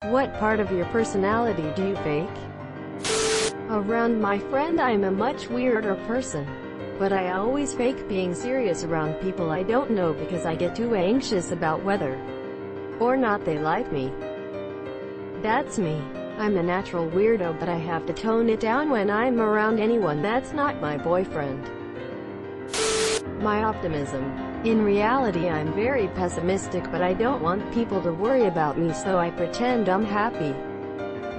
What part of your personality do you fake? Around my friend I'm a much weirder person. But I always fake being serious around people I don't know because I get too anxious about whether or not they like me. That's me. I'm a natural weirdo, but I have to tone it down when I'm around anyone that's not my boyfriend. My optimism. In reality I'm very pessimistic, but I don't want people to worry about me, so I pretend I'm happy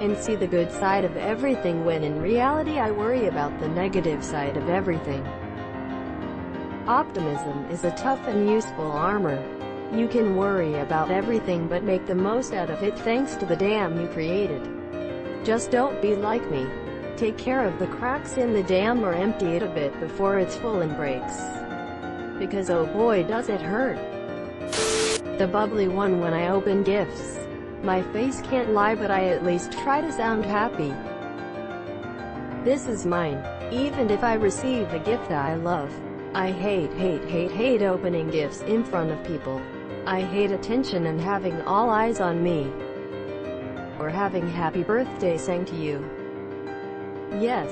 and see the good side of everything, when in reality I worry about the negative side of everything. Optimism is a tough and useful armor. You can worry about everything but make the most out of it thanks to the dam you created. Just don't be like me. Take care of the cracks in the dam, or empty it a bit before it's full and breaks. Because oh boy does it hurt. The bubbly one when I open gifts. My face can't lie, but I at least try to sound happy. This is mine. Even if I receive a gift I love. I hate opening gifts in front of people. I hate attention and having all eyes on me. Or having happy birthday sang to you. Yes,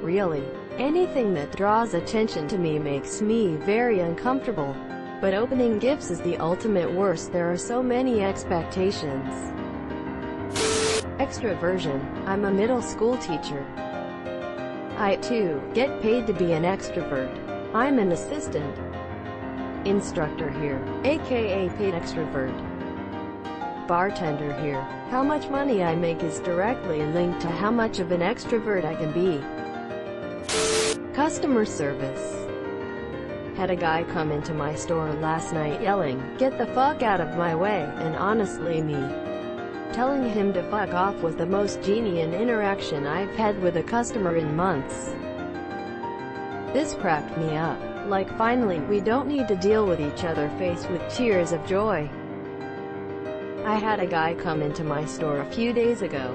really. Anything that draws attention to me makes me very uncomfortable. But opening gifts is the ultimate worst. There are so many expectations. Extroversion. I'm a middle school teacher. I, too, get paid to be an extrovert. I'm an assistant instructor here, aka paid extrovert. Bartender here. How much money I make is directly linked to how much of an extrovert I can be. Customer service. Had a guy come into my store last night yelling, "Get the fuck out of my way," and honestly me telling him to fuck off was the most genuine interaction I've had with a customer in months. This cracked me up. Like, finally, we don't need to deal with each other, faced with tears of joy. I had a guy come into my store a few days ago.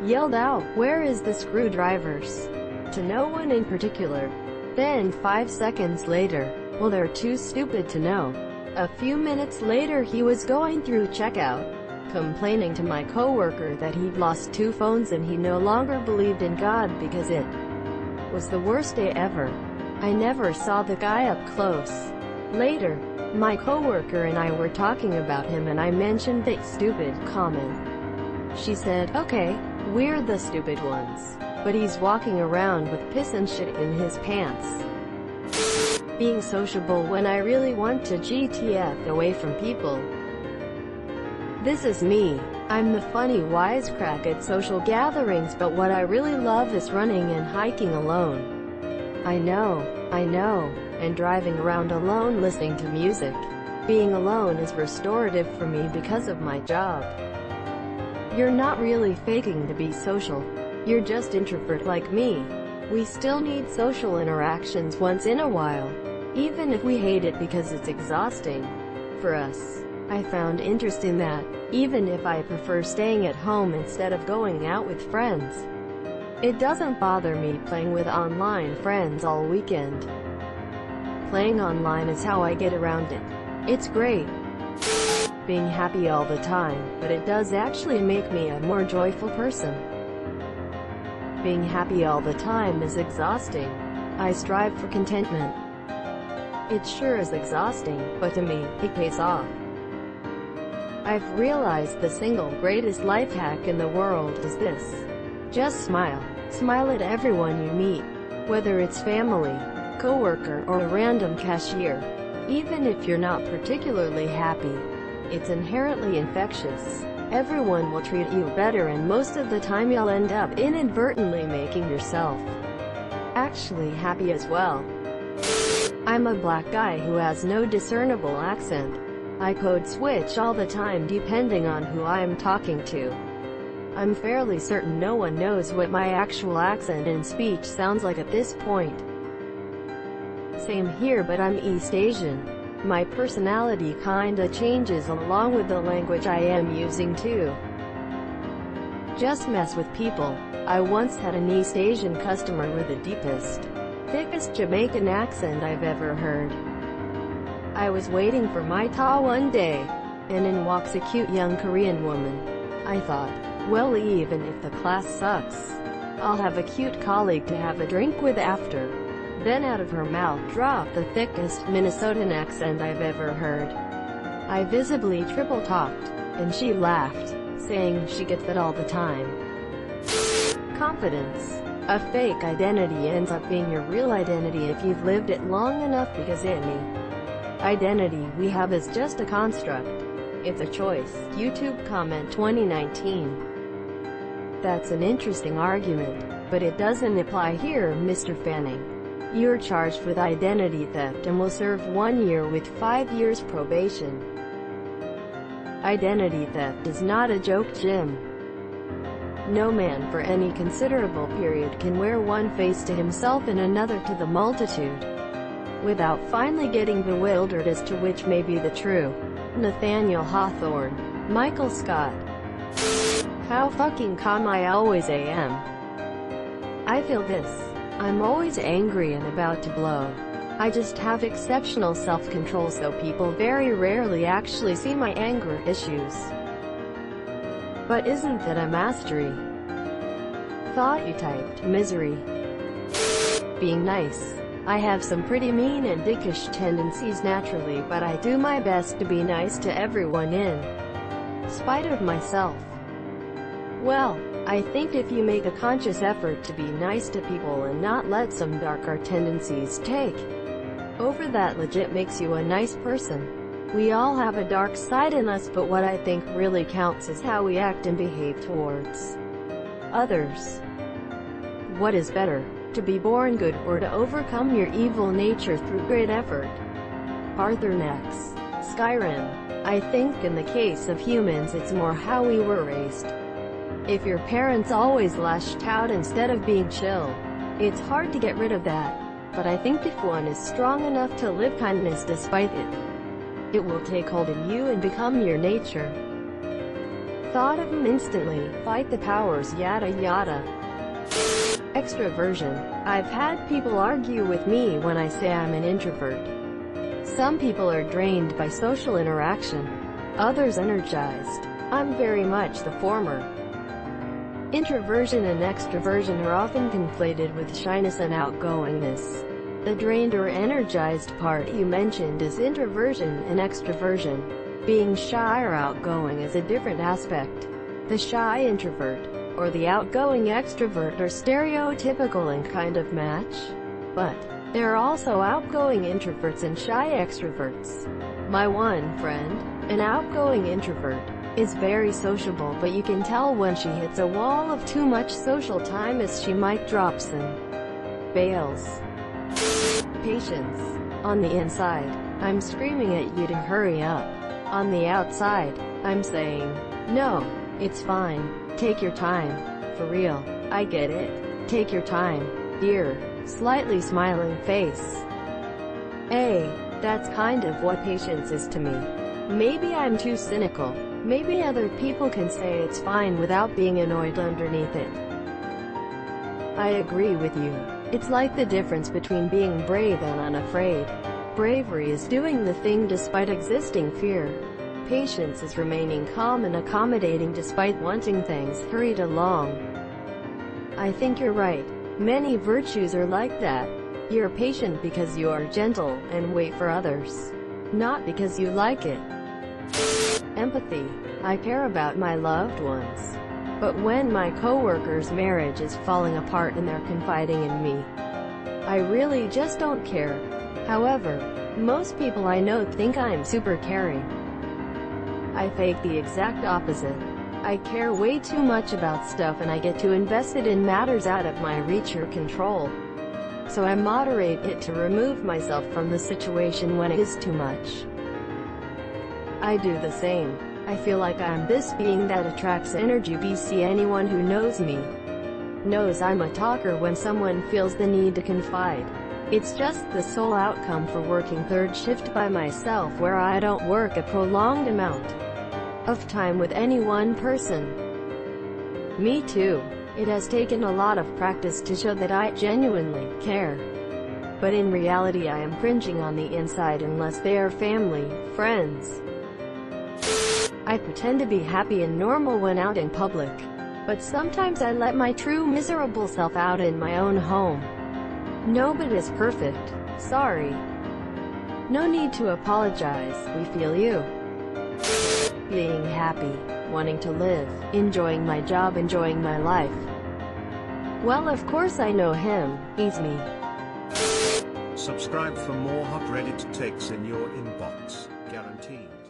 Yelled out, "Where is the screwdrivers?" to no one in particular. Then 5 seconds later, "Well, they're too stupid to know." A few minutes later he was going through checkout, complaining to my coworker that he'd lost 2 phones and he no longer believed in God because it was the worst day ever. I never saw the guy up close. Later, my coworker and I were talking about him and I mentioned that stupid comment. She said, "Okay, we're the stupid ones. But he's walking around with piss and shit in his pants." Being sociable when I really want to GTF away from people. This is me. I'm the funny wisecrack at social gatherings, but what I really love is running and hiking alone. I know, and driving around alone listening to music. Being alone is restorative for me because of my job. You're not really faking to be social. You're just introvert like me. We still need social interactions once in a while, even if we hate it because it's exhausting for us. I found interest in that, even if I prefer staying at home instead of going out with friends. It doesn't bother me playing with online friends all weekend. Playing online is how I get around it. It's great being happy all the time, but it does actually make me a more joyful person. Being happy all the time is exhausting. I strive for contentment. It sure is exhausting, but to me, it pays off. I've realized the single greatest life hack in the world is this. Just smile. Smile at everyone you meet. Whether it's family, coworker, or a random cashier. Even if you're not particularly happy, it's inherently infectious. Everyone will treat you better, and most of the time you'll end up inadvertently making yourself actually happy as well. I'm a black guy who has no discernible accent. I code switch all the time depending on who I'm talking to. I'm fairly certain no one knows what my actual accent and speech sounds like at this point. Same here, but I'm East Asian. My personality kinda changes along with the language I am using too. Just mess with people. I once had an East Asian customer with the deepest, thickest Jamaican accent I've ever heard. I was waiting for my ta one day, and in walks a cute young Korean woman. I thought, well, even if the class sucks, I'll have a cute colleague to have a drink with after. Then out of her mouth dropped the thickest Minnesotan accent I've ever heard. I visibly triple-talked, and she laughed, saying she gets that all the time. Confidence. A fake identity ends up being your real identity if you've lived it long enough, because any identity we have is just a construct. It's a choice. YouTube comment 2019. That's an interesting argument, but it doesn't apply here, Mr. Fanning. You're charged with identity theft and will serve 1 year with 5 years probation. Identity theft is not a joke, Jim. No man for any considerable period can wear one face to himself and another to the multitude, without finally getting bewildered as to which may be the true. Nathaniel Hawthorne. Michael Scott. How fucking calm I always am. I feel this. I'm always angry and about to blow. I just have exceptional self-control, so people very rarely actually see my anger issues. But isn't that a mastery? Thought you typed misery. Being nice. I have some pretty mean and dickish tendencies naturally, but I do my best to be nice to everyone in spite of myself. Well, I think if you make a conscious effort to be nice to people and not let some darker tendencies take over, that legit makes you a nice person. We all have a dark side in us, but what I think really counts is how we act and behave towards others. What is better, to be born good or to overcome your evil nature through great effort? Arthur Nex. Skyrim. I think in the case of humans it's more how we were raised. If your parents always lashed out instead of being chill, it's hard to get rid of that. But I think if one is strong enough to live kindness despite it, it will take hold in you and become your nature. Thought of him instantly. Fight the powers, yada yada. Extroversion. I've had people argue with me when I say I'm an introvert. Some people are drained by social interaction, others energized. I'm very much the former. Introversion and extroversion are often conflated with shyness and outgoingness. The drained or energized part you mentioned is introversion, and extroversion, being shy or outgoing, is a different aspect. The shy introvert, or the outgoing extrovert, are stereotypical and kind of match. But there are also outgoing introverts and shy extroverts. My one friend, an outgoing introvert, is very sociable, but you can tell when she hits a wall of too much social time, as she might drop some bails. Patience. On the inside, I'm screaming at you to hurry up. On the outside, I'm saying, no, it's fine. Take your time. For real. I get it. Take your time, dear. Slightly smiling face. That's kind of what patience is to me. Maybe I'm too cynical. Maybe other people can say it's fine without being annoyed underneath it. I agree with you. It's like the difference between being brave and unafraid. Bravery is doing the thing despite existing fear. Patience is remaining calm and accommodating despite wanting things hurried along. I think you're right. Many virtues are like that. You're patient because you are gentle and wait for others, not because you like it. Empathy. I care about my loved ones. But when my coworker's marriage is falling apart and they're confiding in me, I really just don't care. However, most people I know think I'm super caring. I fake the exact opposite. I care way too much about stuff and I get too invested in matters out of my reach or control. So I moderate it to remove myself from the situation when it is too much. I do the same. I feel like I'm this being that attracts energy. BC anyone who knows me knows I'm a talker when someone feels the need to confide. It's just the sole outcome for working third shift by myself, where I don't work a prolonged amount of time with any one person. Me too. It has taken a lot of practice to show that I genuinely care. But in reality I am cringing on the inside unless they are family, friends. I pretend to be happy and normal when out in public. But sometimes I let my true miserable self out in my own home. Nobody's perfect. Sorry. No need to apologize, we feel you. Being happy, wanting to live, enjoying my job, enjoying my life. Well, of course I know him, he's me. Subscribe for more hot Reddit takes in your inbox, guaranteed.